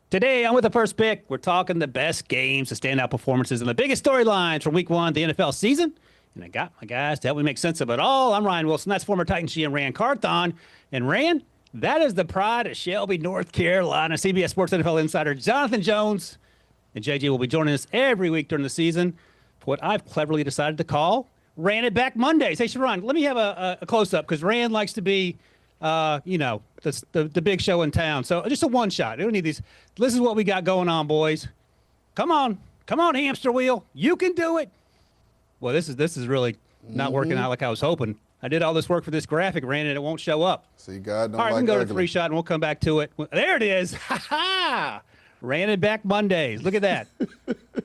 Today, I'm with the first pick. We're talking the best games, the standout performances, and the biggest storylines from week one of the NFL season. And I got my guys to help me make sense of it all. I'm Ryan Wilson. That's former Titans GM Ran Carthon. And Ran, that is the pride of Shelby, North Carolina. CBS Sports NFL insider Jonathan Jones. And JJ will be joining us every week during the season for what I've cleverly decided to call Ran It Back Mondays. Hey, Sharon, let me have a close-up because Ran likes to be the big show in town. So just a one shot. We don't need these. This is what we got going on, boys. Come on, hamster wheel. You can do it. Well, this is really not working out like I was hoping. I did all this work for this graphic, Ran, and it won't show up. See, God don't all right, like we can go ugly. to the free shot, and we'll come back to it. There it is. Ha ha! Ran It Back Mondays. Look at that.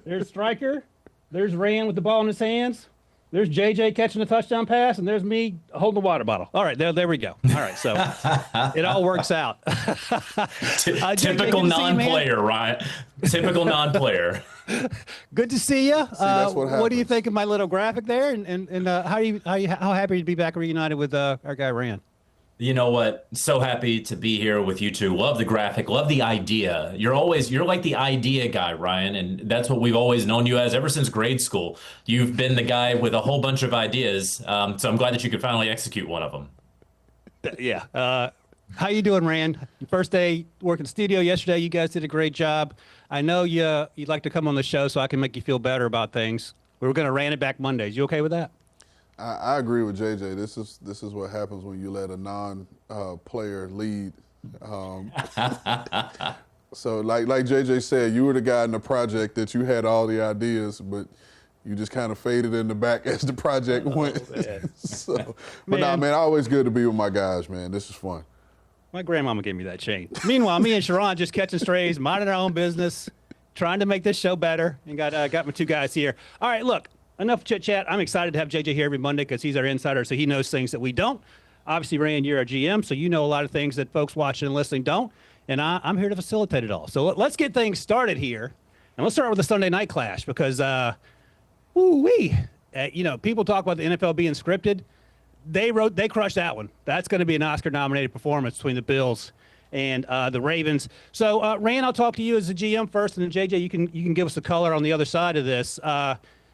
There's Stryker. There's Ran with the ball in his hands. There's JJ catching the touchdown pass, and there's me holding the water bottle. All right, there we go. All right, so it all works out. Typical non-player, Ryan. Typical non-player. Good to see you. That's what do you happens. think of my little graphic there? And how happy to be back reunited with our guy Ran? You know what? So happy to be here with you two. Love the graphic. Love the idea. You're like the idea guy, Ryan, and that's what we've always known you as ever since grade school. You've been the guy with a whole bunch of ideas. So I'm glad that you could finally execute one of them. Yeah. How you doing, Ran? First day working studio yesterday. You guys did a great job. I know you'd like to come on the show so I can make you feel better about things. We were going to Ran It Back Mondays. You okay with that? I agree with JJ. This is what happens when you let a non-player lead. So like JJ said, you were the guy in the project that you had all the ideas, but you just kind of faded in the back as the project went. Man, always good to be with my guys, man. This is fun. My grandmama gave me that chain. Meanwhile, me and Sharon just catching strays, minding our own business, trying to make this show better, and got my two guys here. All right, look. Enough chit-chat. I'm excited to have JJ here every Monday because he's our insider, so he knows things that we don't. Obviously, Ran, you're our GM, so you know a lot of things that folks watching and listening don't, and I'm here to facilitate it all. So let's get things started here, and let's start with the Sunday night clash because, people talk about the NFL being scripted. They crushed that one. That's going to be an Oscar-nominated performance between the Bills and the Ravens. So, Ran, I'll talk to you as the GM first, and then JJ, you can give us the color on the other side of this.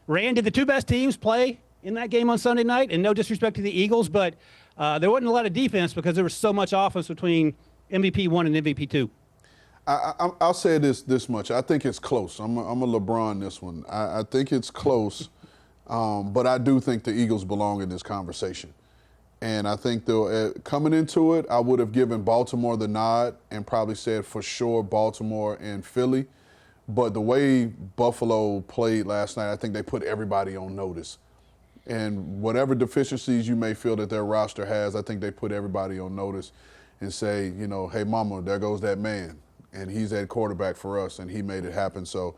Ran, did the two best teams play in that game on Sunday night? And no disrespect to the Eagles, but there wasn't a lot of defense because there was so much offense between MVP 1 and MVP 2. I'll say this much. I think it's close. I'm a LeBron this one. I think it's close, but I do think the Eagles belong in this conversation. And I think coming into it, I would have given Baltimore the nod and probably said for sure Baltimore and Philly. But the way Buffalo played last night, I think they put everybody on notice. And whatever deficiencies you may feel that their roster has, I think they put everybody on notice and say, hey, mama, there goes that man. And he's at quarterback for us, and he made it happen. So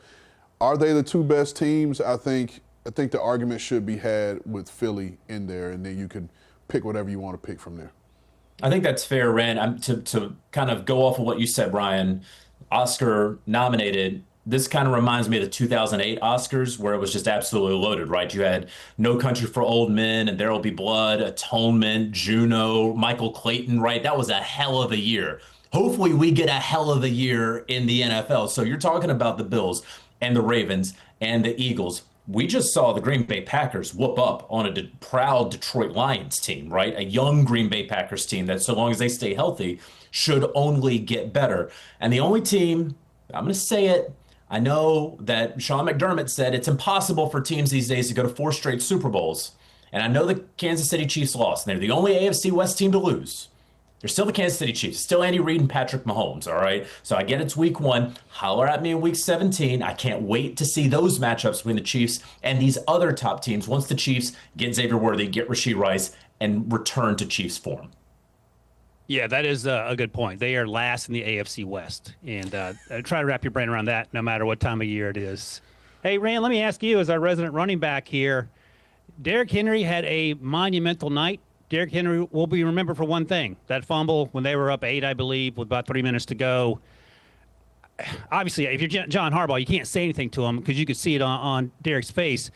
are they the two best teams? I think the argument should be had with Philly in there, and then you can pick whatever you want to pick from there. I think that's fair, Ran. To kind of go off of what you said, Brian, Oscar nominated. This kind of reminds me of the 2008 Oscars where it was just absolutely loaded, right? You had No Country for Old Men and There'll Be Blood, Atonement, Juno, Michael Clayton, right? That was a hell of a year. Hopefully we get a hell of a year in the NFL. So you're talking about the Bills and the Ravens and the Eagles. We just saw the Green Bay Packers whoop up on a proud Detroit Lions team, right? A young Green Bay Packers team that, so long as they stay healthy, should only get better. And the only team, I'm going to say it, I know that Sean McDermott said it's impossible for teams these days to go to 4 straight Super Bowls. And I know the Kansas City Chiefs lost, and they're the only AFC West team to lose. They're still the Kansas City Chiefs, still Andy Reid and Patrick Mahomes, all right? So I get it's week 1. Holler at me in week 17. I can't wait to see those matchups between the Chiefs and these other top teams once the Chiefs get Xavier Worthy, get Rashee Rice, and return to Chiefs form. Yeah, that is a good point. They are last in the AFC West. And try to wrap your brain around that no matter what time of year it is. Hey, Ran, let me ask you as our resident running back here. Derrick Henry had a monumental night. Derrick Henry will be remembered for one thing, that fumble when they were up 8, I believe, with about 3 minutes to go. Obviously, if you're John Harbaugh, you can't say anything to him because you could see it on Derrick's face.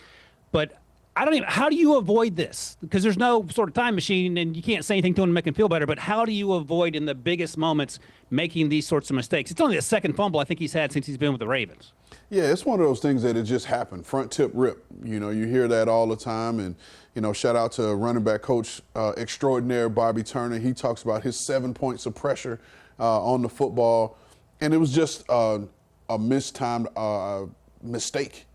But I don't even. How do you avoid this? Because there's no sort of time machine, and you can't say anything to him to make him feel better. But how do you avoid in the biggest moments making these sorts of mistakes? It's only the second fumble I think he's had since he's been with the Ravens. Yeah, it's one of those things that it just happened. Front tip rip. You know, you hear that all the time. And, you know, shout out to running back coach extraordinaire Bobby Turner. He talks about his 7 points of pressure on the football. And it was just a mistimed mistake.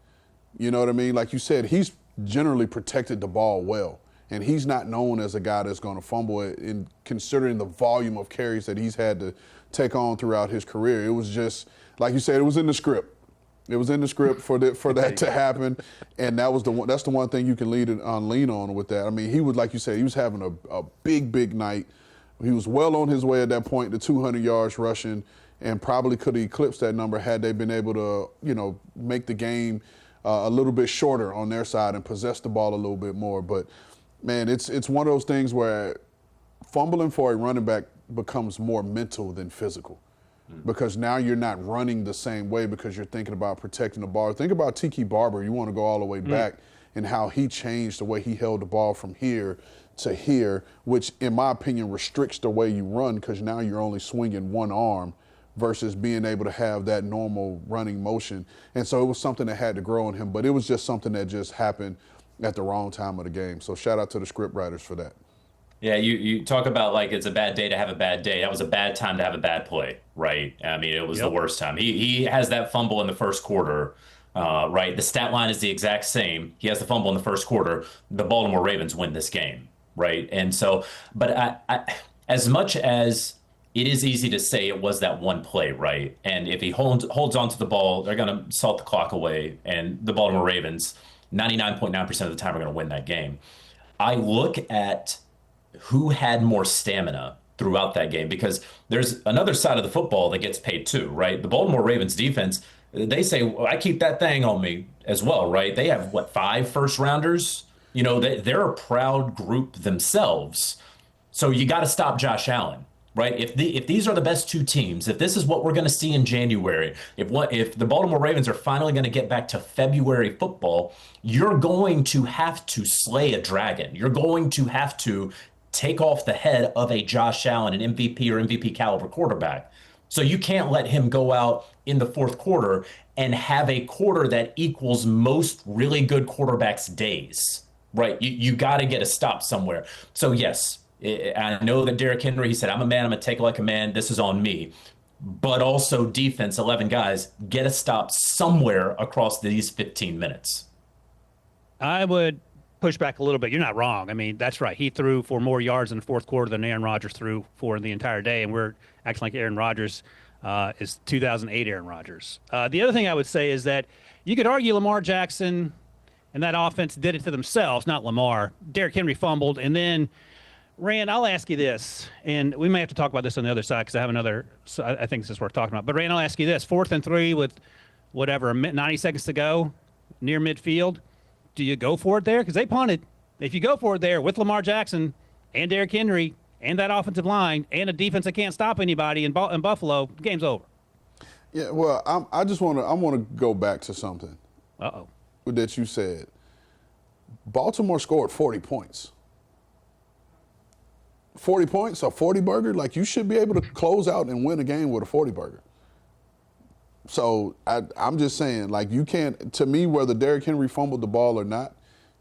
You know what I mean? Like you said, he's generally protected the ball well. And he's not known as a guy that's going to fumble in considering the volume of carries that he's had to take on throughout his career. It was just, like you said, it was in the script. It was in the script for that to happen, and that's the one thing you can lean on with that. I mean, he was, like you said, he was having a big night. He was well on his way at that point to 200 yards rushing, and probably could have eclipsed that number had they been able to, you know, make the game a little bit shorter on their side and possess the ball a little bit more. But man, it's one of those things where fumbling for a running back becomes more mental than physical. Because now you're not running the same way because you're thinking about protecting the ball. Think about Tiki Barber. You want to go all the way back and how he changed the way he held the ball from here to here, which in my opinion restricts the way you run because now you're only swinging one arm versus being able to have that normal running motion. And so it was something that had to grow in him, but it was just something that just happened at the wrong time of the game. So shout out to the script writers for that. Yeah, you talk about like it's a bad day to have a bad day. That was a bad time to have a bad play, right? I mean, it was the worst time. He has that fumble in the first quarter, right? The stat line is the exact same. He has the fumble in the first quarter. The Baltimore Ravens win this game, right? And so, but I as much as it is easy to say it was that one play, right? And if he holds on to the ball, they're going to salt the clock away, and the Baltimore Ravens, 99.9% of the time, are going to win that game. I look at who had more stamina throughout that game, because there's another side of the football that gets paid too, right? The Baltimore Ravens defense, they say, well, I keep that thing on me as well, right? They have, 5 first-rounders? You know, they're a proud group themselves. So you got to stop Josh Allen, right? If these are the best two teams, if this is what we're going to see in January, if the Baltimore Ravens are finally going to get back to February football, you're going to have to slay a dragon. You're going to have to take off the head of a Josh Allen, an MVP or MVP caliber quarterback. So you can't let him go out in the fourth quarter and have a quarter that equals most really good quarterbacks' days, right? You got to get a stop somewhere. So yes, I know that Derrick Henry, he said, I'm a man, I'm going to take it like a man. This is on me. But also defense, 11 guys, get a stop somewhere across these 15 minutes. I would push back a little bit. You're not wrong. I mean, that's right. He threw for more yards in the fourth quarter than Aaron Rodgers threw for the entire day, and we're acting like Aaron Rodgers is 2008 Aaron Rodgers. The other thing I would say is that you could argue Lamar Jackson and that offense did it to themselves, not Lamar. Derrick Henry fumbled, and then Rand, I'll ask you this, and we may have to talk about this on the other side because I have another. So I think this is worth talking about. But Rand, I'll ask you this: 4th and 3 with 90 seconds to go, near midfield. Do you go for it there? Because they punted. If you go for it there with Lamar Jackson and Derrick Henry and that offensive line and a defense that can't stop anybody in Buffalo, the game's over. Yeah, well, I want to go back to something. That you said. Baltimore scored 40 points. 40 points, a 40 burger. Like, you should be able to close out and win a game with a 40 burger. So I'm just saying, like, you can't, to me, whether Derrick Henry fumbled the ball or not,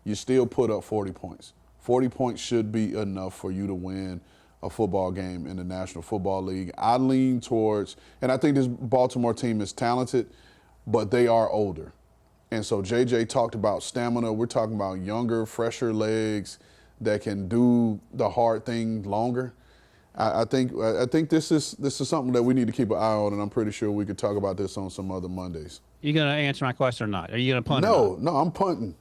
you still put up 40 points. 40 points should be enough for you to win a football game in the National Football League. I lean towards, and I think this Baltimore team is talented, but they are older. And so JJ talked about stamina. We're talking about younger, fresher legs that can do the hard thing longer. I think this is something that we need to keep an eye on, and I'm pretty sure we could talk about this on some other Mondays. You going to answer my question or not? Are you going to punt? No, I'm punting.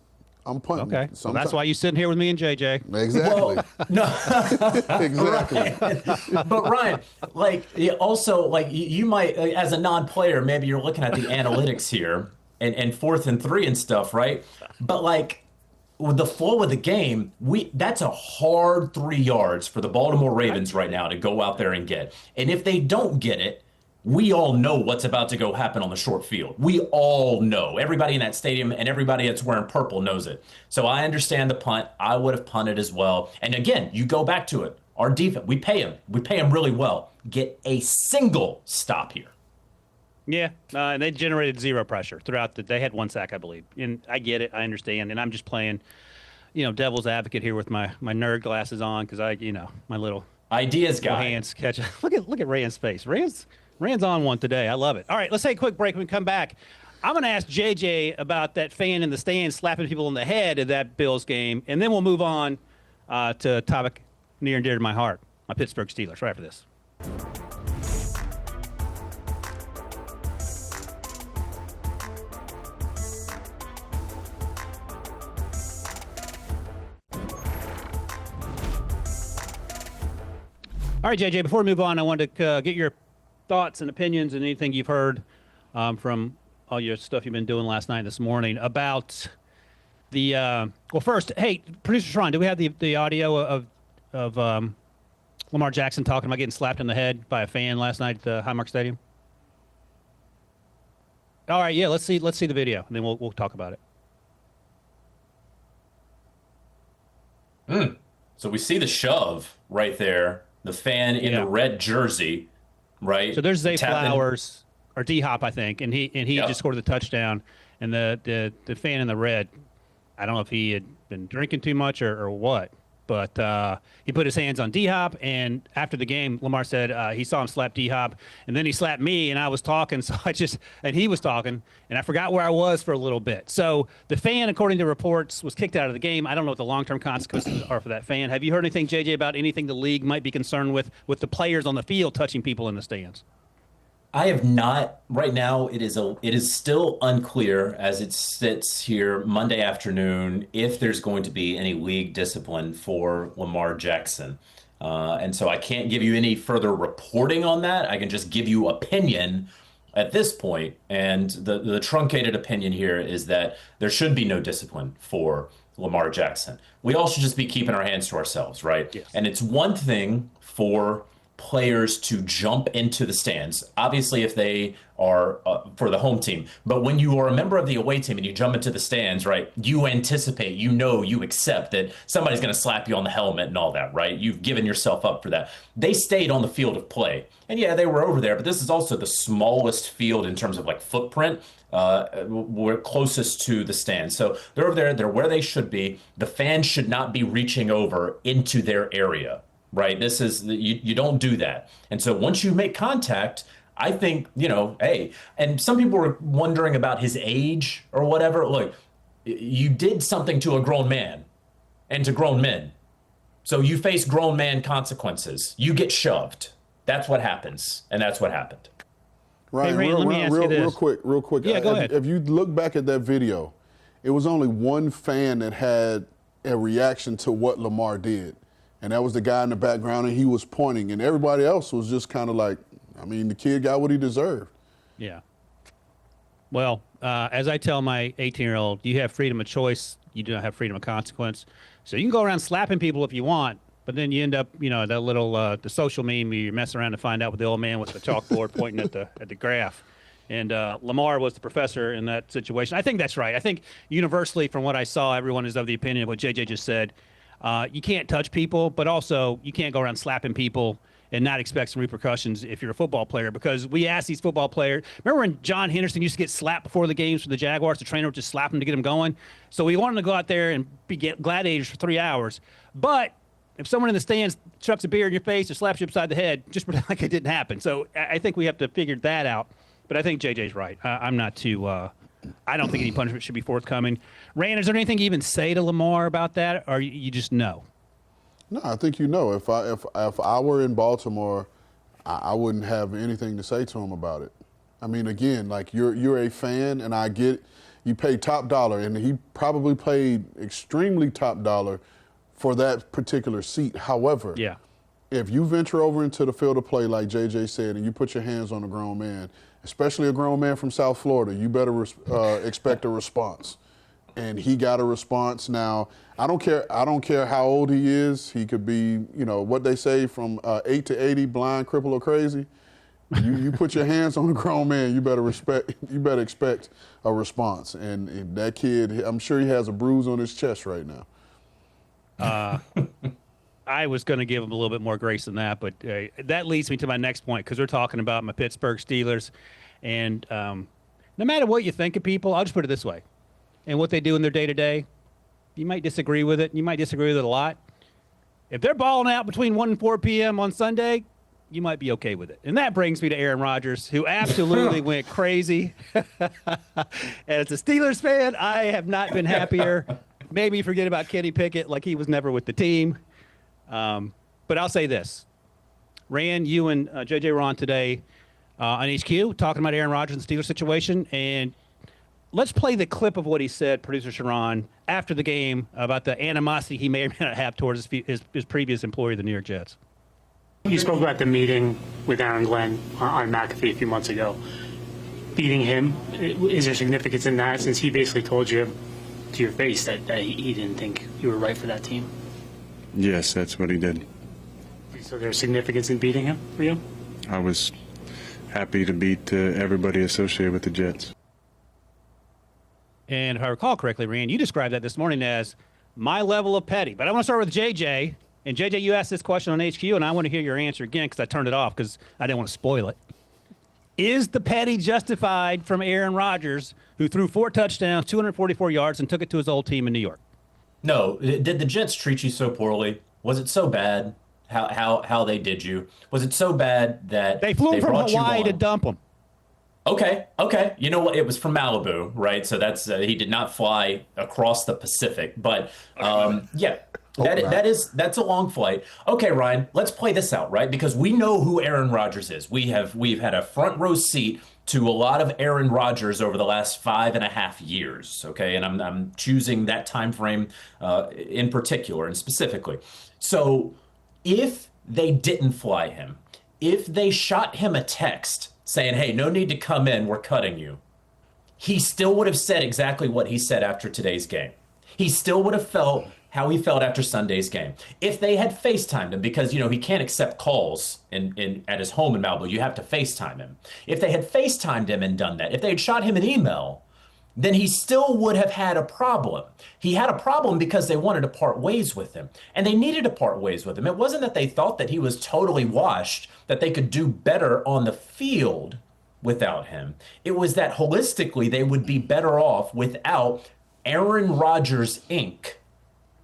Okay. So that's why you're sitting here with me and JJ. Exactly. Well, no. Exactly. Ryan. But Ryan, like, also, like, you might, as a non-player, maybe you're looking at the analytics here and 4th and 3 and stuff, right? But like, with the flow of the game, that's a hard 3 yards for the Baltimore Ravens right now to go out there and get. And if they don't get it, we all know what's about to go happen on the short field. We all know. Everybody in that stadium and everybody that's wearing purple knows it. So I understand the punt. I would have punted as well. And again, you go back to it. Our defense, we pay him. We pay him really well. Get a single stop here. Yeah, and they generated zero pressure throughout they had one sack, I believe. And I get it. I understand. And I'm just playing, devil's advocate here with my nerd glasses on because my little ideas guy. Hands catch. Look at Rand's face. Rand's on one today. I love it. All right, let's take a quick break. When we come back, I'm going to ask JJ about that fan in the stands slapping people in the head at that Bills game, and then we'll move on to a topic near and dear to my heart, my Pittsburgh Steelers, right after this. All right, JJ, before we move on, I wanted to get your thoughts and opinions and anything you've heard from all your stuff you've been doing last night and this morning about the well, first, hey, producer Sharon, do we have the audio of Lamar Jackson talking about getting slapped in the head by a fan last night at the Highmark Stadium? All right, yeah, let's see the video, and then we'll talk about it. So we see the shove right there, the fan in the red jersey, right? So there's Zay Flowers or D-Hop, I think, and he just scored the touchdown, and the fan in the red, I don't know if he had been drinking too much or what, but he put his hands on D-Hop, and after the game, Lamar said he saw him slap D-Hop, and then he slapped me, and I was talking, and he was talking, and I forgot where I was for a little bit. So the fan, according to reports, was kicked out of the game. I don't know what the long-term consequences are for that fan. Have you heard anything, JJ, about anything the league might be concerned with the players on the field touching people in the stands? I have not. Right now, it is still unclear as it sits here Monday afternoon if there's going to be any league discipline for Lamar Jackson. And so I can't give you any further reporting on that. I can just give you opinion at this point. And the truncated opinion here is that there should be no discipline for Lamar Jackson. We all should just be keeping our hands to ourselves, right? Yes. And it's one thing for players to jump into the stands, obviously if they are for the home team. But when you are a member of the away team and you jump into the stands, right, you anticipate, you accept that somebody's going to slap you on the helmet and all that, right? You've given yourself up for that. They stayed on the field of play. And yeah, they were over there, but this is also the smallest field in terms of like footprint. We're closest to the stands. So they're over there. They're where they should be. The fans should not be reaching over into their area. Right. This is you don't do that. And so once you make contact, I think, hey, and some people were wondering about his age or whatever. Look, you did something to a grown man and to grown men. So you face grown man consequences. You get shoved. That's what happens. And that's what happened. Right. Hey, Ray, let me ask you this. Real quick. Yeah, go ahead. If you look back at that video, it was only one fan that had a reaction to what Lamar did. And that was the guy in the background, and he was pointing. And everybody else was just kind of like, the kid got what he deserved. Yeah. Well, as I tell my 18-year-old, you have freedom of choice. You do not have freedom of consequence. So you can go around slapping people if you want, but then you end up, that little the social meme, you mess around to find out with the old man with the chalkboard pointing at the graph. And Lamar was the professor in that situation. I think that's right. I think universally, from what I saw, everyone is of the opinion of what JJ just said. You can't touch people, but also you can't go around slapping people and not expect some repercussions if you're a football player, because we ask these football players. Remember when John Henderson used to get slapped before the games for the Jaguars? The trainer would just slap him to get him going. So we want him to go out there and get gladiators for 3 hours. But if someone in the stands chucks a beer in your face or slaps you upside the head, just pretend like it didn't happen. So I think we have to figure that out. But I think JJ's right. I'm not too I don't think any punishment should be forthcoming. Ran, is there anything you even say to Lamar about that, or you just know? No, I think if I were in Baltimore, I wouldn't have anything to say to him about it. Again, like you're a fan, and I get you pay top dollar, and he probably paid extremely top dollar for that particular seat. However, if you venture over into the field of play, like JJ said, and you put your hands on a grown man, especially a grown man from South Florida, you better expect a response. And he got a response. Now, I don't care how old he is. He could be, what they say, from 8 to 80, blind, crippled, or crazy. You put your hands on a grown man, you better expect a response. And that kid, I'm sure he has a bruise on his chest right now. I was going to give him a little bit more grace than that, but that leads me to my next point, because we're talking about my Pittsburgh Steelers. And no matter what you think of people, I'll just put it this way, and what they do in their day-to-day, you might disagree with it. You might disagree with it a lot. If they're balling out between 1 and 4 p.m. on Sunday, you might be okay with it. And that brings me to Aaron Rodgers, who absolutely went crazy. And as a Steelers fan, I have not been happier. Maybe forget about Kenny Pickett like he was never with the team. But I'll say this. Ran, you and JJ were on today on HQ talking about Aaron Rodgers and the Steelers situation. And let's play the clip of what he said, producer Sharon, after the game about the animosity he may or may not have towards his previous employer, the New York Jets. You spoke about the meeting with Aaron Glenn on McAfee a few months ago. Beating him, is there significance in that, since he basically told you to your face that he didn't think you were right for that team? Yes, that's what he did. So there's significance in beating him for you? I was happy to beat everybody associated with the Jets. And if I recall correctly, Rand, you described that this morning as my level of petty. But I want to start with JJ. And JJ, you asked this question on HQ, and I want to hear your answer again because I turned it off because I didn't want to spoil it. Is the petty justified from Aaron Rodgers, who threw 4 touchdowns, 244 yards, and took it to his old team in New York? No. Did the Jets treat you so poorly? Was it so bad how they did you? Was it so bad that they flew him from Hawaii to dump him? Okay. You know what? It was from Malibu, right? So that's he did not fly across the Pacific, but yeah. That's a long flight. Okay, Ryan, let's play this out, right? Because we know who Aaron Rodgers is. We've had a front row seat to a lot of Aaron Rodgers over the last 5.5 years. Okay, and I'm choosing that time frame in particular and specifically. So if they didn't fly him, if they shot him a text saying, "Hey, no need to come in, we're cutting you," he still would have said exactly what he said after today's game. He still would have felt how he felt after Sunday's game. If they had FaceTimed him, because, he can't accept calls at his home in Malibu, you have to FaceTime him. If they had FaceTimed him and done that, if they had shot him an email, then he still would have had a problem. He had a problem because they wanted to part ways with him, and they needed to part ways with him. It wasn't that they thought that he was totally washed, that they could do better on the field without him. It was that holistically they would be better off without Aaron Rodgers, Inc.,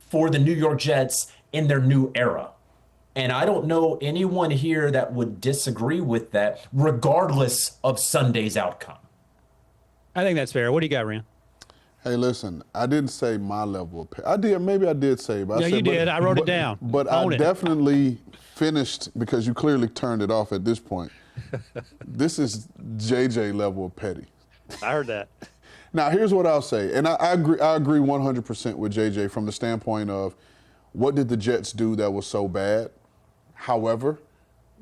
for the New York Jets in their new era. And I don't know anyone here that would disagree with that, regardless of Sunday's outcome. I think that's fair. What do you got, Rand? Hey, listen, I didn't say my level of petty. Maybe I did say, but No, you did. I wrote it down. But I definitely finished, because you clearly turned it off at this point. This is JJ level of petty. I heard that. Now, here's what I'll say, and I agree 100% with JJ from the standpoint of what did the Jets do that was so bad. However,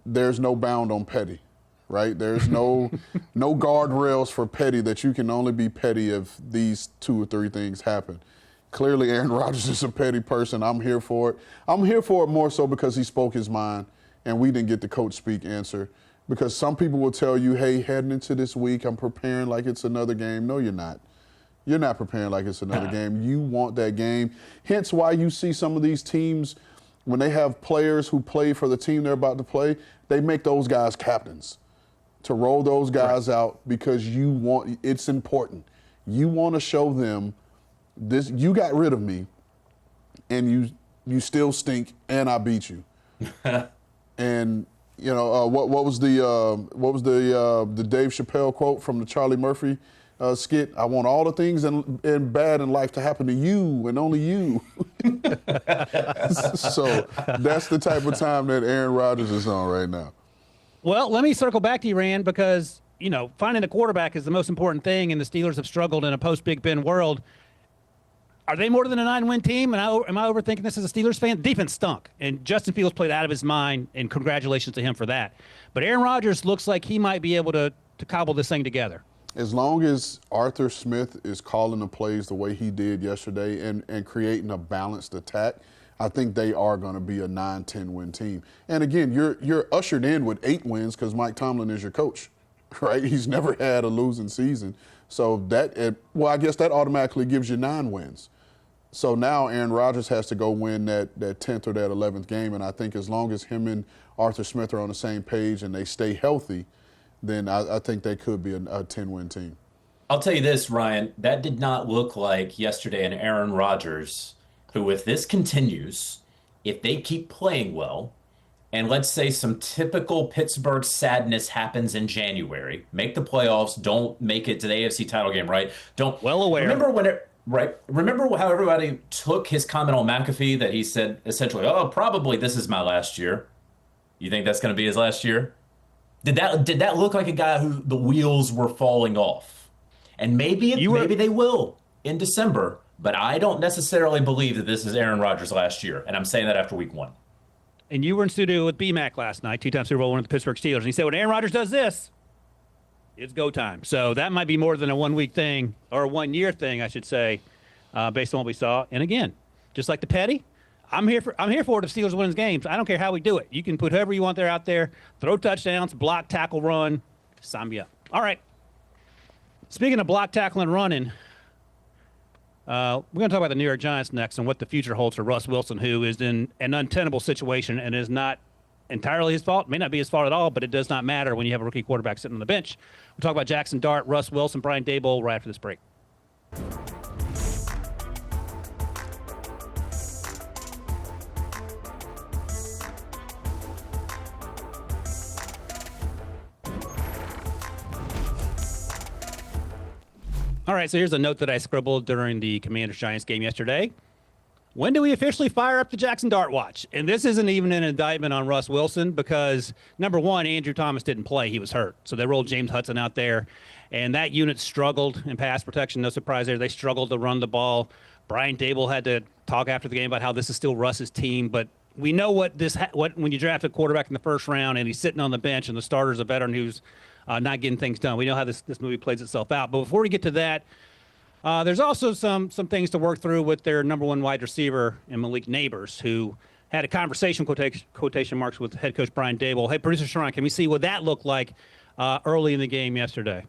there's no bound on petty, right? There's no guardrails for petty, that you can only be petty if these 2 or 3 things happen. Clearly, Aaron Rodgers is a petty person. I'm here for it. I'm here for it more so because he spoke his mind, and we didn't get the coach speak answer. Because some people will tell you, hey, heading into this week, I'm preparing like it's another game. No, you're not. You're not preparing like it's another game. You want that game. Hence why you see some of these teams, when they have players who play for the team they're about to play, they make those guys captains to roll those guys out, because it's important. You want to show them this. You got rid of me, and you still stink, and I beat you. And what was the Dave Chappelle quote from the Charlie Murphy skit? I want all the things in bad in life to happen to you and only you. So that's the type of time that Aaron Rodgers is on right now. Well, let me circle back to you, Rand, because, finding a quarterback is the most important thing, and the Steelers have struggled in a post-Big Ben world. Are they more than a 9-win team? And am I overthinking this as a Steelers fan? The defense stunk, and Justin Fields played out of his mind, and congratulations to him for that. But Aaron Rodgers looks like he might be able to cobble this thing together. As long as Arthur Smith is calling the plays the way he did yesterday and creating a balanced attack, I think they are going to be a 9-10 win team. And again, you're ushered in with 8 wins because Mike Tomlin is your coach, right? He's never had a losing season. So I guess that automatically gives you 9 wins. So now Aaron Rodgers has to go win that 10th or that 11th game. And I think as long as him and Arthur Smith are on the same page and they stay healthy, then I think they could be a 10-win team. I'll tell you this, Ryan, that did not look like yesterday an Aaron Rodgers who, if this continues, if they keep playing well, and let's say some typical Pittsburgh sadness happens in January, make the playoffs, don't make it to the AFC title game, right? Well aware. Remember how everybody took his comment on McAfee that he said essentially, "Oh, probably this is my last year." You think that's going to be his last year? Did that look like a guy who the wheels were falling off? And maybe they will in December, but I don't necessarily believe that this is Aaron Rodgers' last year, and I'm saying that after week 1. And you were in studio with BMAC last night, 2-time Super Bowl winner of the Pittsburgh Steelers, and he said when Aaron Rodgers does this, it's go time. So that might be more than a 1-week thing, or a 1-year thing, I should say, based on what we saw. And again, just like the petty, I'm here for it if Steelers wins games. I don't care how we do it. You can put whoever you want there out there, throw touchdowns, block, tackle, run, sign me up. All right. Speaking of block, tackle, and running, we're going to talk about the New York Giants next and what the future holds for Russ Wilson, who is in an untenable situation and is not entirely his fault. It may not be his fault at all, but it does not matter when you have a rookie quarterback sitting on the bench. We'll talk about Jaxson Dart, Russ Wilson, Brian Daboll right after this break. All right, so here's a note that I scribbled during the Commanders-Giants game yesterday. When do we officially fire up the Jaxson Dart watch? And this isn't even an indictment on Russ Wilson because, number one, Andrew Thomas didn't play. He was hurt. So they rolled James Hudson out there, and that unit struggled in pass protection. No surprise there. They struggled to run the ball. Brian Daboll had to talk after the game about how this is still Russ's team, but we know what when you draft a quarterback in the first round and he's sitting on the bench and the starter's a veteran who's not getting things done. We know how this movie plays itself out. But before we get to that, there's also some things to work through with their number one wide receiver in Malik Neighbors, who had a conversation, quotation marks, with head coach Brian Daboll. Hey, producer Sharon, can we see what that looked like early in the game yesterday?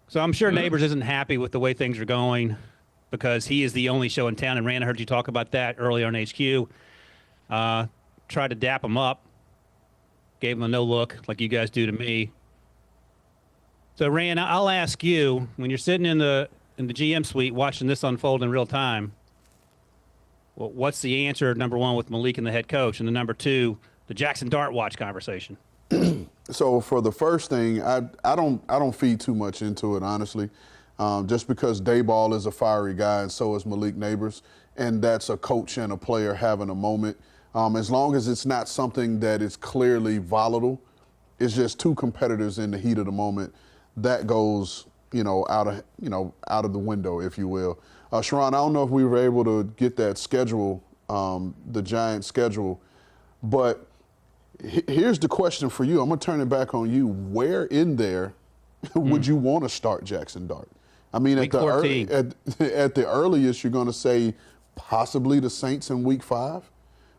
So I'm sure Neighbors isn't happy with the way things are going because he is the only show in town. And Rand, I heard you talk about that earlier on HQ. Tried to dap him up. Gave him a no look like you guys do to me. So, Rand, I'll ask you, when you're sitting in the GM suite watching this unfold in real time, well, what's the answer, number one, with Malik and the head coach, and the number two, the Jaxson Dart watch conversation? So for the first thing, I don't feed too much into it, honestly, just because Daboll is a fiery guy and so is Malik Neighbors, and that's a coach and a player having a moment. As long as it's not something that is clearly volatile, it's just two competitors in the heat of the moment. That goes, out of the window, if you will. Sharon, I don't know if we were able to get that schedule, the Giants schedule, but here's the question for you. I'm gonna turn it back on you. Where in there would you want to start Jaxson Dart? I mean, at the earliest, you're gonna say possibly the Saints in Week 5.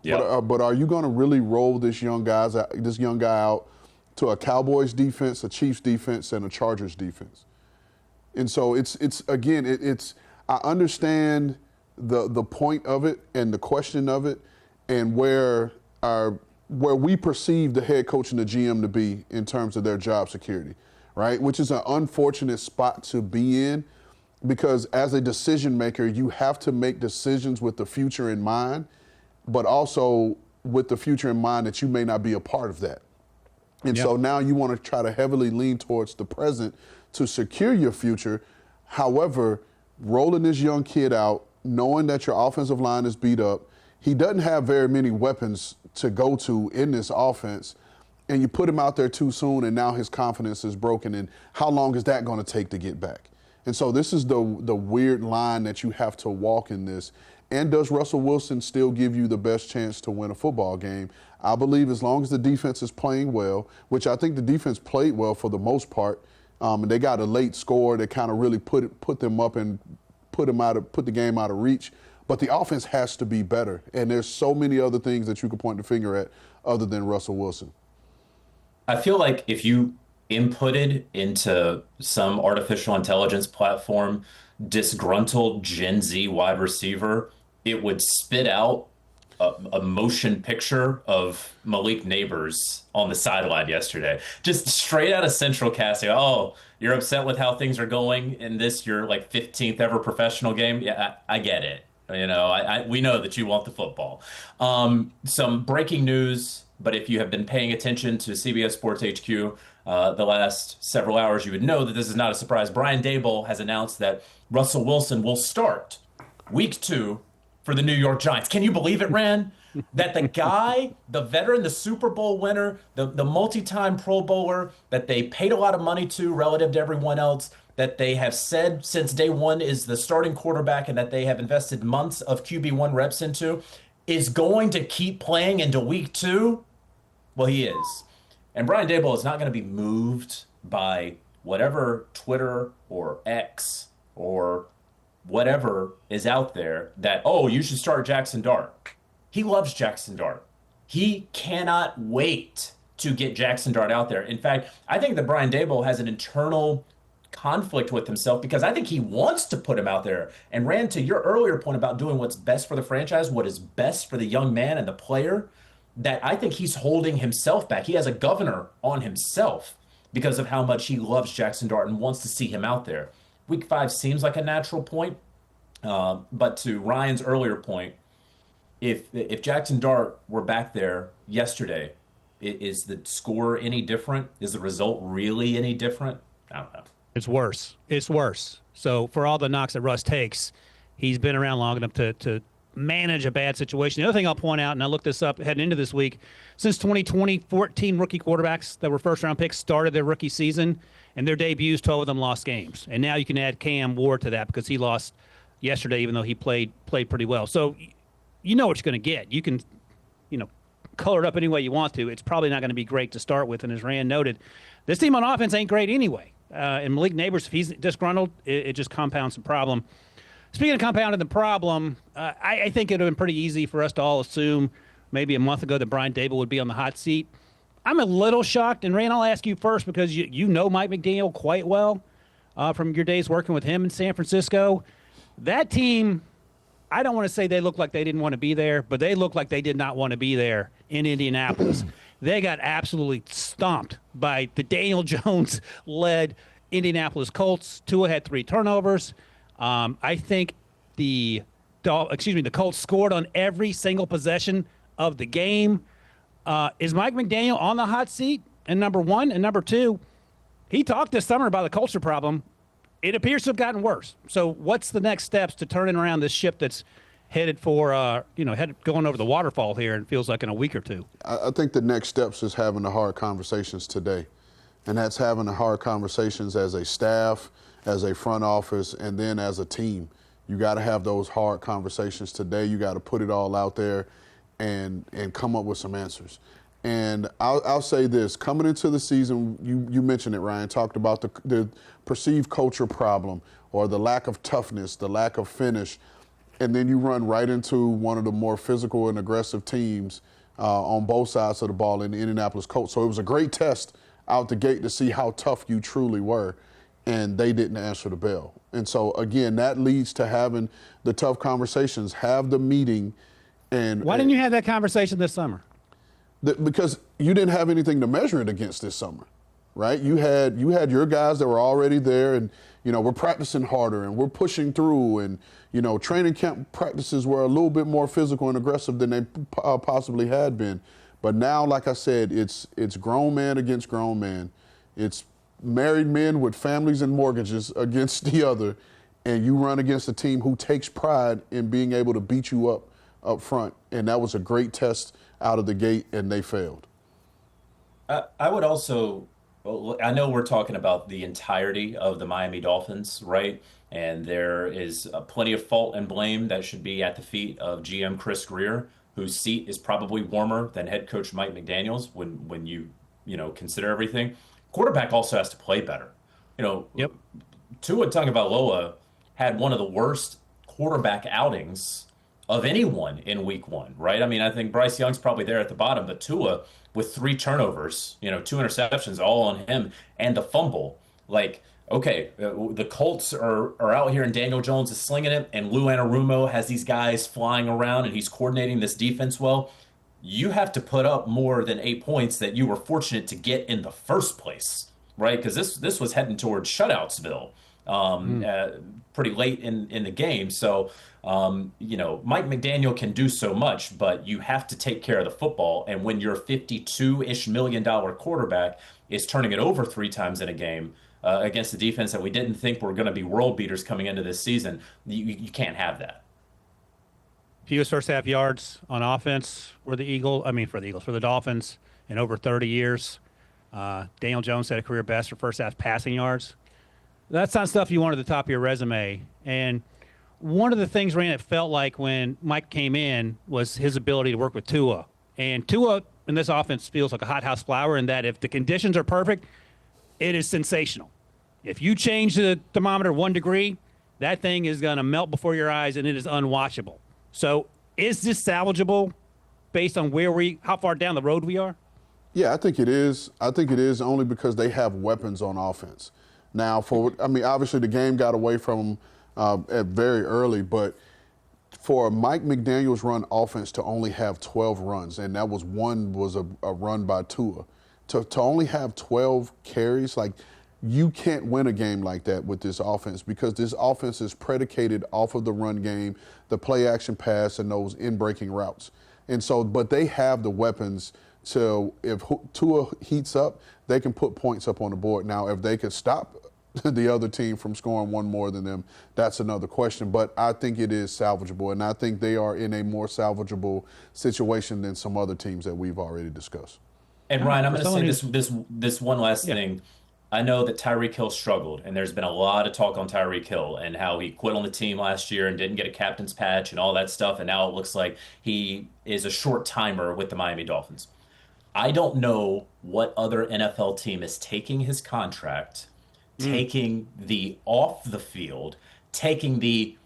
Yeah. But are you going to really roll this young guy out to a Cowboys defense, a Chiefs defense, and a Chargers defense? And so it's I understand the point of it and the question of it, and where we perceive the head coach and the GM to be in terms of their job security, right? Which is an unfortunate spot to be in, because as a decision maker, you have to make decisions with the future in mind, but also with the future in mind that you may not be a part of that. And so now you want to try to heavily lean towards the present to secure your future. However, rolling this young kid out, knowing that your offensive line is beat up, he doesn't have very many weapons to go to in this offense, and you put him out there too soon, and now his confidence is broken, and how long is that going to take to get back? And so this is the weird line that you have to walk in this. And does Russell Wilson still give you the best chance to win a football game? I believe as long as the defense is playing well, which I think the defense played well for the most part, and they got a late score that kind of really put them up and put the game out of reach. But the offense has to be better. And there's so many other things that you could point the finger at other than Russell Wilson. I feel like if you inputted into some artificial intelligence platform disgruntled Gen Z wide receiver, it would spit out a motion picture of Malik Neighbors on the sideline yesterday. Just straight out of Central Casting. Oh, you're upset with how things are going in this, your like 15th ever professional game? Yeah, I get it. You know, we know that you want the football. Some breaking news, but if you have been paying attention to CBS Sports HQ the last several hours, you would know that this is not a surprise. Brian Daboll has announced that Russell Wilson will start week 2 for the New York Giants. Can you believe it, Ran? That the guy, the veteran, the Super Bowl winner, the multi-time Pro Bowler that they paid a lot of money to relative to everyone else, that they have said since day one is the starting quarterback and that they have invested months of QB1 reps into, is going to keep playing into week 2? Well, he is. And Brian Daboll is not going to be moved by whatever Twitter or X or whatever is out there that, oh, you should start Jaxson Dart. He loves Jaxson Dart. He cannot wait to get Jaxson Dart out there. In fact, I think that Brian Daboll has an internal conflict with himself because I think he wants to put him out there. And Ran, to your earlier point about doing what's best for the franchise, what is best for the young man and the player, that I think he's holding himself back. He has a governor on himself because of how much he loves Jaxson Dart and wants to see him out there. Week 5 seems like a natural point. But to Ryan's earlier point, if Jaxson Dart were back there yesterday, is the score any different? Is the result really any different? I don't know. It's worse. It's worse. So for all the knocks that Russ takes, he's been around long enough to manage a bad situation. The other thing I'll point out, and I looked this up heading into this week, since 2020, 14 rookie quarterbacks that were first-round picks started their rookie season, and their debuts, 12 of them lost games. And now you can add Cam Ward to that because he lost yesterday, even though he played pretty well. So you know what you're going to get. You can, color it up any way you want to. It's probably not going to be great to start with. And as Rand noted, this team on offense ain't great anyway. And Malik Neighbors, if he's disgruntled, it just compounds the problem. Speaking of compounding the problem, I think it would have been pretty easy for us to all assume maybe a month ago that Brian Daboll would be on the hot seat. I'm a little shocked, and Rand, I'll ask you first because you know Mike McDaniel quite well from your days working with him in San Francisco. That team, I don't want to say they look like they didn't want to be there, but they look like they did not want to be there in Indianapolis. They got absolutely stomped by the Daniel Jones-led Indianapolis Colts. Tua had 3 turnovers. I think the Colts scored on every single possession of the game. Is Mike McDaniel on the hot seat? And number one, and number two, he talked this summer about the culture problem. It appears to have gotten worse. So what's the next steps to turning around this ship that's headed for, going over the waterfall here and feels like in a week or two? I think the next steps is having the hard conversations today. And that's having the hard conversations as a staff, as a front office, and then as a team. You got to have those hard conversations today. You got to put it all out there and come up with some answers. And I'll say this, coming into the season, you mentioned it, Ryan, talked about the perceived culture problem or the lack of toughness, the lack of finish, and then you run right into one of the more physical and aggressive teams on both sides of the ball in the Indianapolis Colts. So it was a great test out the gate to see how tough you truly were, and they didn't answer the bell. And so, again, that leads to having the tough conversations, have the meeting. And why didn't you have that conversation this summer? Because you didn't have anything to measure it against this summer, right? You had your guys that were already there, and we're practicing harder and we're pushing through, and training camp practices were a little bit more physical and aggressive than they possibly had been. But now, like I said, it's grown man against grown man. It's married men with families and mortgages against the other, and you run against a team who takes pride in being able to beat you up front. And that was a great test out of the gate, and they failed. I would also, I know we're talking about the entirety of the Miami Dolphins, right? And there is plenty of fault and blame that should be at the feet of GM Chris Greer, whose seat is probably warmer than head coach Mike McDaniel's when you consider everything. Quarterback also has to play better. Yep. Tua Tagovailoa had one of the worst quarterback outings of anyone in week 1, right? I mean, I think Bryce Young's probably there at the bottom, but Tua with 3 turnovers, 2 interceptions, all on him, and the fumble. Like, okay, the Colts are out here and Daniel Jones is slinging it, and Lou Anarumo has these guys flying around and he's coordinating this defense well. You have to put up more than 8 points that you were fortunate to get in the first place, right? Because this was heading towards shutoutsville pretty late in the game. So, Mike McDaniel can do so much, but you have to take care of the football. And when your $52-ish million quarterback is turning it over 3 times in a game against a defense that we didn't think were going to be world beaters coming into this season, you can't have that. Fewest first half yards on offense for the Dolphins in over 30 years. Daniel Jones had a career best for first half passing yards. That's not stuff you want at the top of your resume. And one of the things, Rand, it felt like when Mike came in was his ability to work with Tua. And Tua in this offense feels like a hothouse flower in that if the conditions are perfect, it is sensational. If you change the thermometer 1 degree, that thing is going to melt before your eyes and it is unwatchable. So is this salvageable based on how far down the road we are? Yeah, I think it is. I think it is only because they have weapons on offense. Now, obviously the game got away from them at very early, but for Mike McDaniel's run offense to only have 12 runs, and that was a run by Tua, to only have 12 carries, like you can't win a game like that with this offense because this offense is predicated off of the run game, the play action pass, and those in-breaking routes. And so, but they have the weapons to, if Tua heats up, they can put points up on the board. Now, if they could stop the other team from scoring one more than them, that's another question. But I think it is salvageable, and I think they are in a more salvageable situation than some other teams that we've already discussed. And Ryan, I'm going to say this one last thing. I know that Tyreek Hill struggled, and there's been a lot of talk on Tyreek Hill and how he quit on the team last year and didn't get a captain's patch and all that stuff, and now it looks like he is a short-timer with the Miami Dolphins. I don't know what other NFL team is taking his contract, taking the off the field, taking the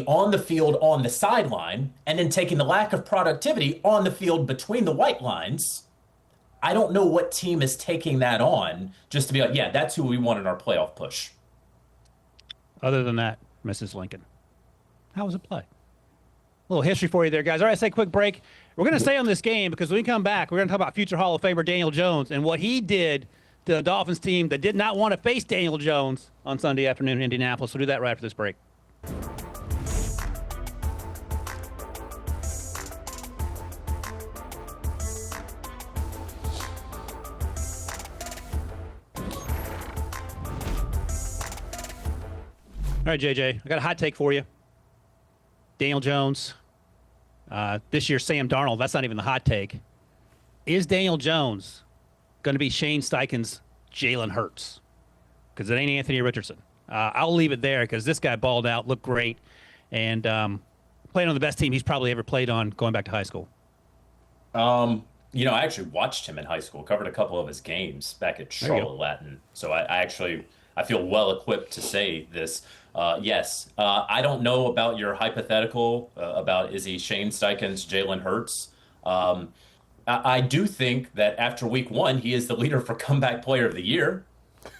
on the field on the sideline, and then taking the lack of productivity on the field between the white lines. I don't know what team is taking that on just to be like, yeah, that's who we want in our playoff push. Other than that, Mrs. Lincoln, how was it play? A little history for you there, guys. All right, let's take a quick break. We're going to stay on this game because when we come back, we're going to talk about future Hall of Famer Daniel Jones and what he did to the Dolphins team that did not want to face Daniel Jones on Sunday afternoon in Indianapolis. We'll do that right after this break. All right, JJ, I got a hot take for you. Daniel Jones, this year Sam Darnold, that's not even the hot take. Is Daniel Jones going to be Shane Steichen's Jalen Hurts? Because it ain't Anthony Richardson. I'll leave it there because this guy balled out, looked great, and playing on the best team he's probably ever played on going back to high school. I actually watched him in high school, covered a couple of his games back at Charlotte Latin. So I feel well equipped to say this. Yes. I don't know about your hypothetical about is he Shane Steichen's Jalen Hurts. I do think that after week 1, he is the leader for comeback player of the year,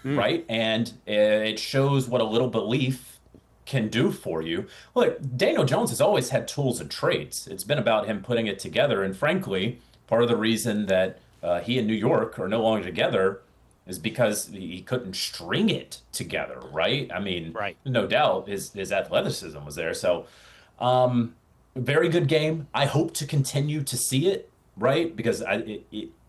right? And it shows what a little belief can do for you. Look, Daniel Jones has always had tools and traits. It's been about him putting it together. And frankly, part of the reason that he and New York are no longer together is because he couldn't string it together, right? I mean, no doubt his athleticism was there. So very good game. I hope to continue to see it, right? Because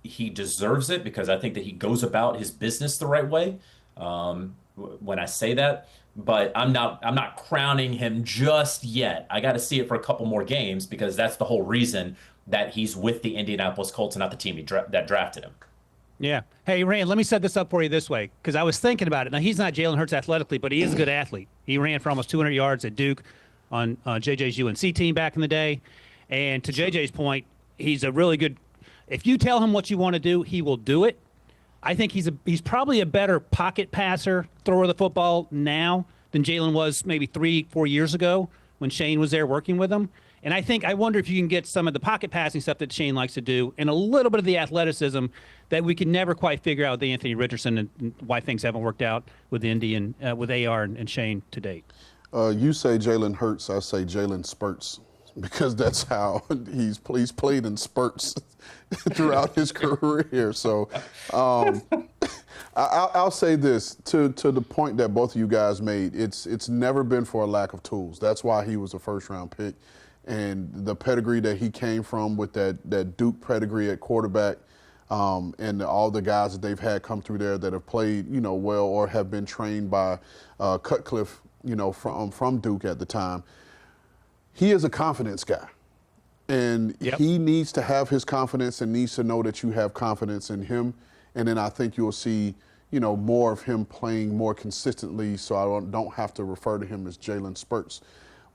he deserves it, because I think that he goes about his business the right way when I say that. But I'm not crowning him just yet. I got to see it for a couple more games because that's the whole reason that he's with the Indianapolis Colts and not the team that drafted him. Yeah. Hey, Rand, let me set this up for you this way, because I was thinking about it. Now, he's not Jalen Hurts athletically, but he is a good athlete. He ran for almost 200 yards at Duke on JJ's UNC team back in the day. And to JJ's point, he's a really good – if you tell him what you want to do, he will do it. I think he's probably a better pocket passer, thrower of the football now than Jalen was maybe 3-4 years ago when Shane was there working with him. And I wonder if you can get some of the pocket passing stuff that Shane likes to do and a little bit of the athleticism that we can never quite figure out with Anthony Richardson and why things haven't worked out with Indy and with AR and Shane to date. You say Jalen Hurts, I say Jalen Spurts, because that's how he's played in spurts throughout his career. So I'll say this to the point that both of you guys made. It's never been for a lack of tools. That's why he was a first-round pick. And the pedigree that he came from with that Duke pedigree at quarterback, and all the guys that they've had come through there that have played, well or have been trained by Cutcliffe, from Duke at the time. He is a confidence guy. And he needs to have his confidence and needs to know that you have confidence in him. And then I think you'll see, more of him playing more consistently, so I don't have to refer to him as Jalen Spurts.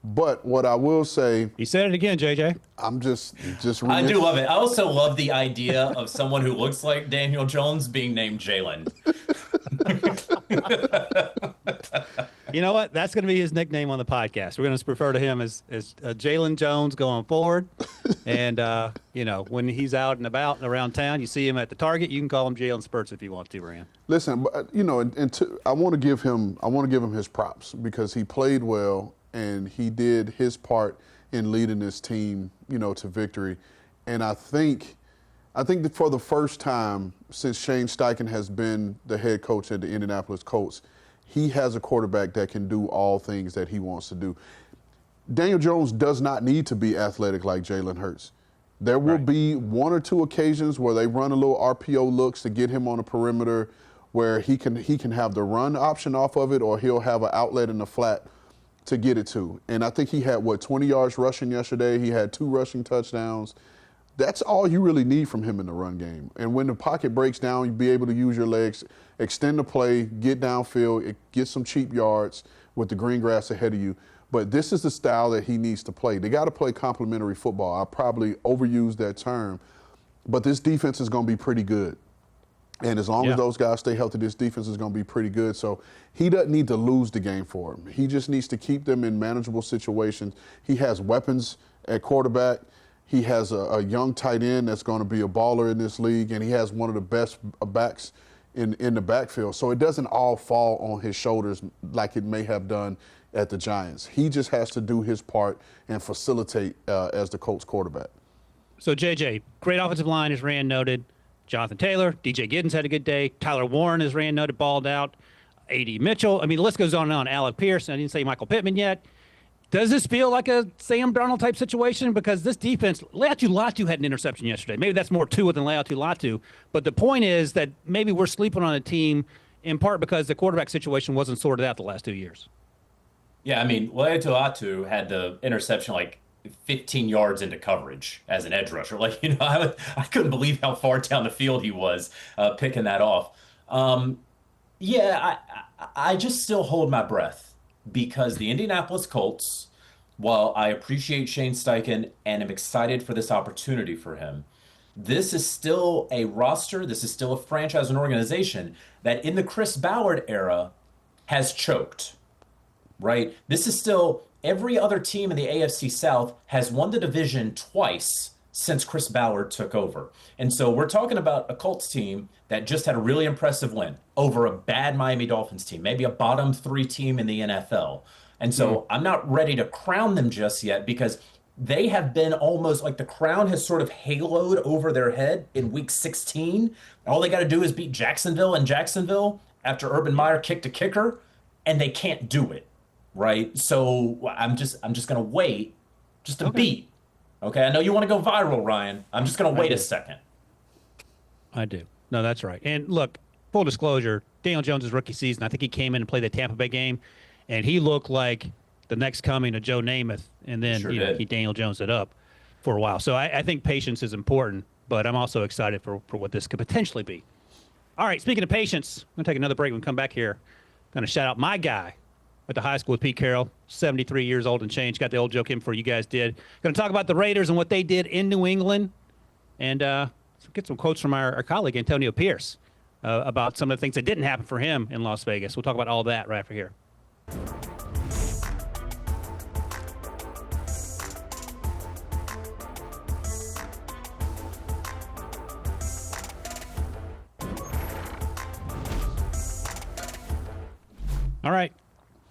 But what I will say, you said it again, JJ. I'm just. I do love it. I also love the idea of someone who looks like Daniel Jones being named Jalen. You know what? That's going to be his nickname on the podcast. We're going to refer to him as Jalen Jones going forward. And when he's out and about and around town, you see him at the Target. You can call him Jalen Spurts if you want to, Ran. Listen, I want to give him his props because he played well. And he did his part in leading this team, to victory. And I think that for the first time since Shane Steichen has been the head coach at the Indianapolis Colts, he has a quarterback that can do all things that he wants to do. Daniel Jones does not need to be athletic like Jalen Hurts. There will be one or two occasions where they run a little RPO looks to get him on the perimeter where he can have the run option off of it, or he'll have an outlet in the flat to get it to. And I think he had, 20 yards rushing yesterday. He had 2 rushing touchdowns. That's all you really need from him in the run game. And when the pocket breaks down, you'll be able to use your legs, extend the play, get downfield, get some cheap yards with the green grass ahead of you. But this is the style that he needs to play. They got to play complementary football. I probably overused that term. But this defense is going to be pretty good. And as long as those guys stay healthy, this defense is going to be pretty good. So he doesn't need to lose the game for him. He just needs to keep them in manageable situations. He has weapons at quarterback. He has a young tight end that's going to be a baller in this league, and he has one of the best backs in the backfield. So it doesn't all fall on his shoulders like it may have done at the Giants. He just has to do his part and facilitate as the Colts quarterback. So, JJ, great offensive line, as Rand noted. Jonathan Taylor, DJ Giddens had a good day. Tyler Warren, as Rand noted, balled out. A.D. Mitchell. I mean, the list goes on and on. Alec Pierce. I didn't say Michael Pittman yet. Does this feel like a Sam Darnold type situation? Because this defense, Leatu Latu had an interception yesterday. Maybe that's more to it than Leatu Latu. But the point is that maybe we're sleeping on a team in part because the quarterback situation wasn't sorted out the last 2 years. Yeah, I mean, Leatu Latu had the interception 15 yards into coverage as an edge rusher. I couldn't believe how far down the field he was picking that off. I just still hold my breath because the Indianapolis Colts, while I appreciate Shane Steichen and am excited for this opportunity for him, this is still a roster, this is still a franchise and organization that in the Chris Ballard era has choked, right? This is still... Every other team in the AFC South has won the division twice since Chris Ballard took over. And so we're talking about a Colts team that just had a really impressive win over a bad Miami Dolphins team, maybe a bottom 3 team in the NFL. And so I'm not ready to crown them just yet because they have been almost like the crown has sort of haloed over their head in week 16. All they got to do is beat Jacksonville in Jacksonville after Urban Meyer kicked a kicker, and they can't do it. Right. So I'm just going to wait just a beat. OK, I know you want to go viral, Ryan. I'm just going to wait a second. I do. No, that's right. And look, full disclosure, Daniel Jones' rookie season, I think he came in and played the Tampa Bay game, and he looked like the next coming of Joe Namath. And then he Daniel Jones it up for a while. So I think patience is important, but I'm also excited for what this could potentially be. All right. Speaking of patience, I'm going to take another break. When we come back here, I'm going to shout out my guy at the high school with Pete Carroll, 73 years old and change. Got the old joke in before you guys did. Going to talk about the Raiders and what they did in New England, and get some quotes from our colleague, Antonio Pierce, about some of the things that didn't happen for him in Las Vegas. We'll talk about all that right after here. All right.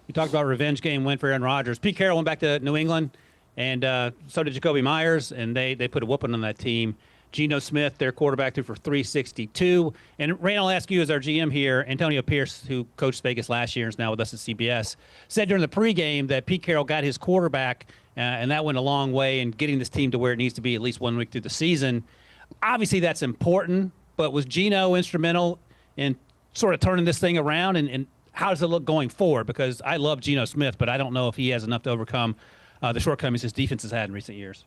You talked about revenge game win for Aaron Rodgers. Pete Carroll went back to New England, and so did Jacoby Myers, and they put a whooping on that team. Geno Smith, their quarterback, threw for 362. And Ran, I'll ask you as our GM here, Antonio Pierce, who coached Vegas last year and is now with us at CBS, said during the pregame that Pete Carroll got his quarterback, and that went a long way in getting this team to where it needs to be at least 1 week through the season. Obviously, that's important, but was Geno instrumental in sort of turning this thing around, and how does it look going forward? Because I love Geno Smith, but I don't know if he has enough to overcome the shortcomings his defense has had in recent years.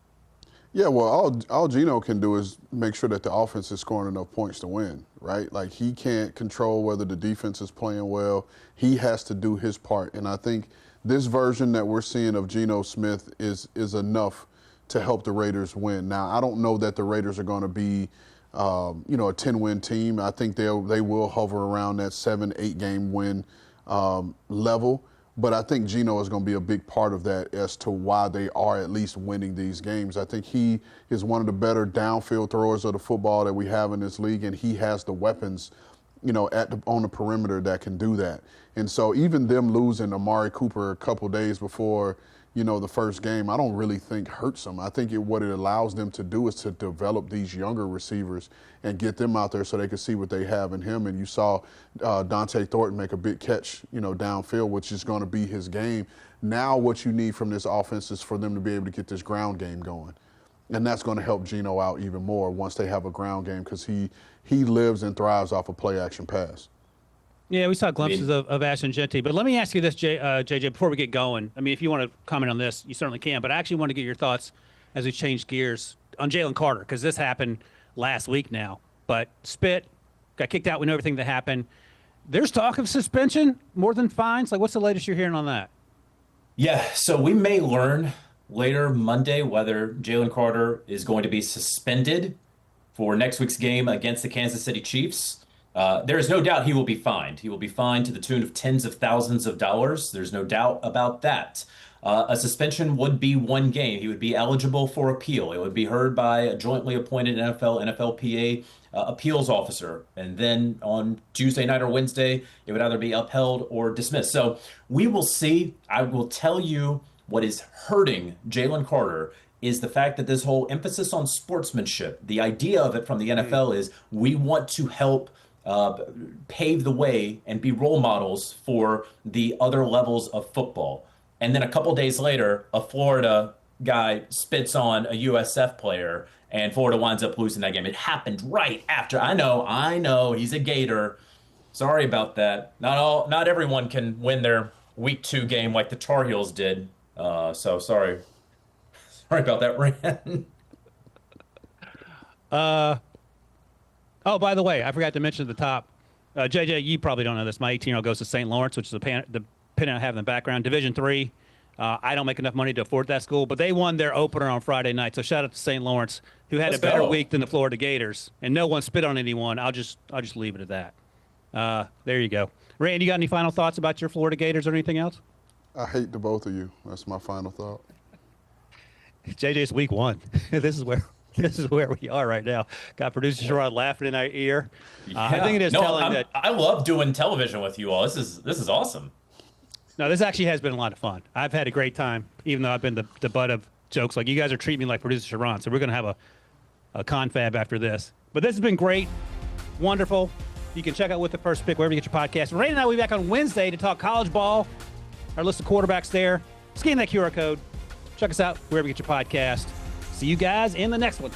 Yeah, well, all Geno can do is make sure that the offense is scoring enough points to win, right? Like, he can't control whether the defense is playing well. He has to do his part. And I think this version that we're seeing of Geno Smith is enough to help the Raiders win. Now, I don't know that the Raiders are going to be, a 10-win team. I think they will hover around that 7-8 game win level. But I think Geno is going to be a big part of that as to why they are at least winning these games. I think he is one of the better downfield throwers of the football that we have in this league, and he has the weapons, on the perimeter that can do that. And so even them losing Amari Cooper a couple days before, the first game, I don't really think hurts them. I think what it allows them to do is to develop these younger receivers and get them out there so they can see what they have in him. And you saw Dante Thornton make a big catch, downfield, which is going to be his game. Now what you need from this offense is for them to be able to get this ground game going. And that's going to help Geno out even more once they have a ground game, because he lives and thrives off a play-action pass. Yeah, we saw glimpses of Ashton Genty. But let me ask you this, JJ, before we get going. I mean, if you want to comment on this, you certainly can. But I actually want to get your thoughts as we change gears on Jalen Carter, because this happened last week now. But spit, got kicked out. We know everything that happened. There's talk of suspension more than fines. Like, what's the latest you're hearing on that? Yeah, so we may learn later Monday whether Jalen Carter is going to be suspended for next week's game against the Kansas City Chiefs. There is no doubt he will be fined. He will be fined to the tune of tens of thousands of dollars. There's no doubt about that. A suspension would be 1 game. He would be eligible for appeal. It would be heard by a jointly appointed NFLPA appeals officer. And then on Tuesday night or Wednesday, it would either be upheld or dismissed. So we will see. I will tell you what is hurting Jalen Carter is the fact that this whole emphasis on sportsmanship, the idea of it from the NFL is we want to help pave the way and be role models for the other levels of football. And then a couple days later, a Florida guy spits on a USF player and Florida winds up losing that game. It happened right after. I know, he's a Gator. Sorry about that. Not everyone can win their week 2 game like the Tar Heels did. So sorry about that, Ran. Oh, by the way, I forgot to mention at the top. JJ, you probably don't know this. My 18-year-old goes to St. Lawrence, which is the pen I have in the background. Division III. I don't make enough money to afford that school, but they won their opener on Friday night. So shout out to St. Lawrence, who had a better week than the Florida Gators, and no one spit on anyone. I'll just leave it at that. There you go. Rand, you got any final thoughts about your Florida Gators or anything else? I hate the both of you. That's my final thought. JJ's week 1. This is where we are right now. Got producer Sherrod laughing in our ear. I think it is telling that I love doing television with you all. This is awesome. No, this actually has been a lot of fun. I've had a great time, even though I've been the butt of jokes. Like, you guys are treating me like producer Sharon, so we're going to have a confab after this. But this has been great, wonderful. You can check out With the First Pick wherever you get your podcast. Ray and I will be back on Wednesday to talk college ball. Our list of quarterbacks there. Scan that QR code. Check us out wherever you get your podcast. See you guys in the next one.